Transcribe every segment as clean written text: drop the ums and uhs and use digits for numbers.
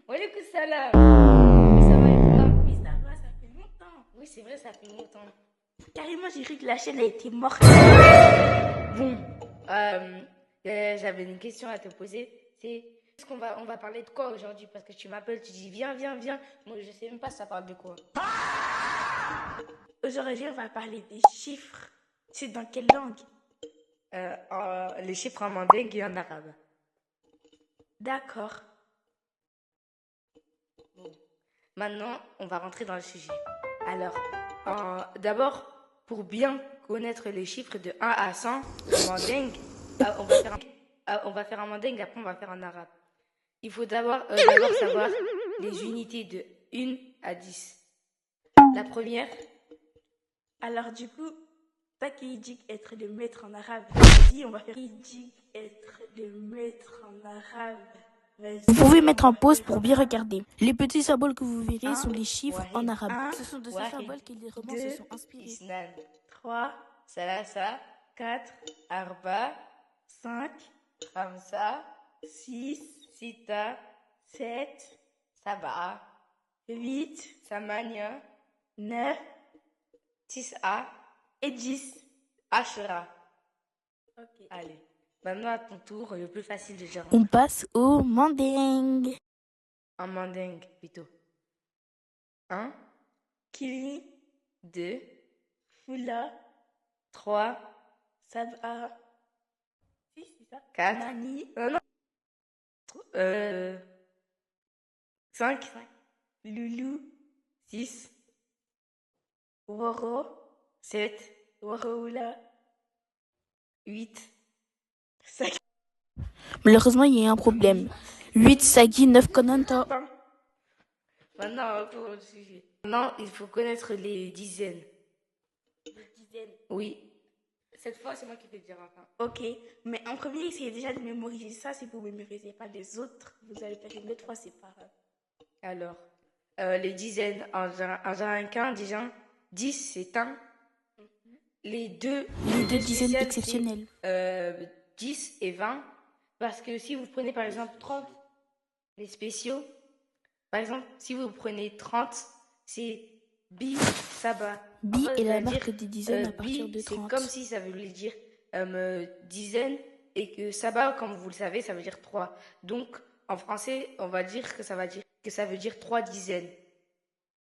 Walaikum salam. Ça va et toi? Oui, ça va, ça fait longtemps. Oui, c'est vrai, ça fait longtemps. Carrément, j'ai cru que la chaîne a été morte. Bon, j'avais une question à te poser. C'est, est-ce qu'on va parler de quoi aujourd'hui? Parce que tu m'appelles, tu dis viens, viens, viens. Moi, je sais même pas ça parle de quoi. Aujourd'hui, on va parler des chiffres. C'est dans quelle langue? Les chiffres en mandingue et en arabe. D'accord. Maintenant, on va rentrer dans le sujet. Alors, d'abord, pour bien connaître les chiffres de 1 à 100 en mandingue, on va faire en mandingue, après on va faire en arabe. Il faut d'abord savoir les unités de 1 à 10. La première, Alors, du coup, toi qui dis être le maître en arabe, vas-y, on va faire qui dit être le maître en arabe. Vas-y. Vous pouvez mettre en pause pour bien regarder. Les petits symboles que vous verrez Un, sont les chiffres en wahid, arabe. un, Ce sont de ces wahid, symboles que les romans se deux, sont inspirés. isnan, 3, salasa, 4, arba, 5, khamsa, 6, sita, 7, sab'a, 8, samania, 9 tis'a, et 10. ashra. Ok. Allez, maintenant à ton tour, le plus facile de dire On passe au mandingue. en mandingue plutôt. 1, Kili, 2, Fula, 3, Sab'a. Si, c'est ça. 4, Nani, non, 5, Loulou, 6, Woro, 7, Woroula, 8, 5. Malheureusement, il y a un problème. 8 Sagi, 9 Konanta. Maintenant, pour le sujet. Maintenant, il faut connaître les dizaines. Les dizaines. Oui. Cette fois, c'est moi qui vais dire enfin. Ok, mais en premier, essayez déjà de mémoriser ça. Si vous ne mémorisez pas les autres, vous allez faire une autre fois, c'est pas grave. Alors, les dizaines en jamaïcain, déjà, 10, c'est un. Les deux dizaines spéciales, exceptionnelles. c'est 10 et 20. Parce que si vous prenez par exemple 30, les spéciaux, par exemple, si vous prenez 30, c'est bi, saba. Bi En fait, est ça la veut marque dire, des dizaines à partir bi, de c'est 30. comme si ça voulait dire dizaine, et que saba, comme vous le savez, ça veut dire 3. Donc, en français, on va dire que ça veut dire 3 dizaines.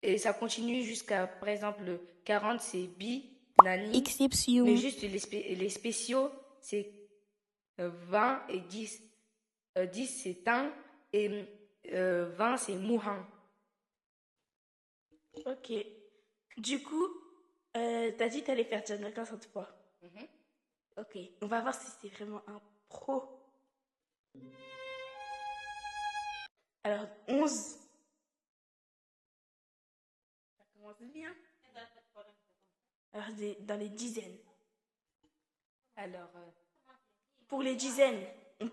Et ça continue jusqu'à, par exemple, le 40, c'est bi, nani. Exception. Mais juste les spéciaux, c'est 20 et 10. 10, c'est un, et 20, c'est mouhan. Ok. Du coup, t'as dit que t'allais faire John 50 fois. Ok, on va voir si c'est vraiment un pro. Alors, 11. Ça commence bien. Alors, dans les dizaines. Alors, Pour les dizaines.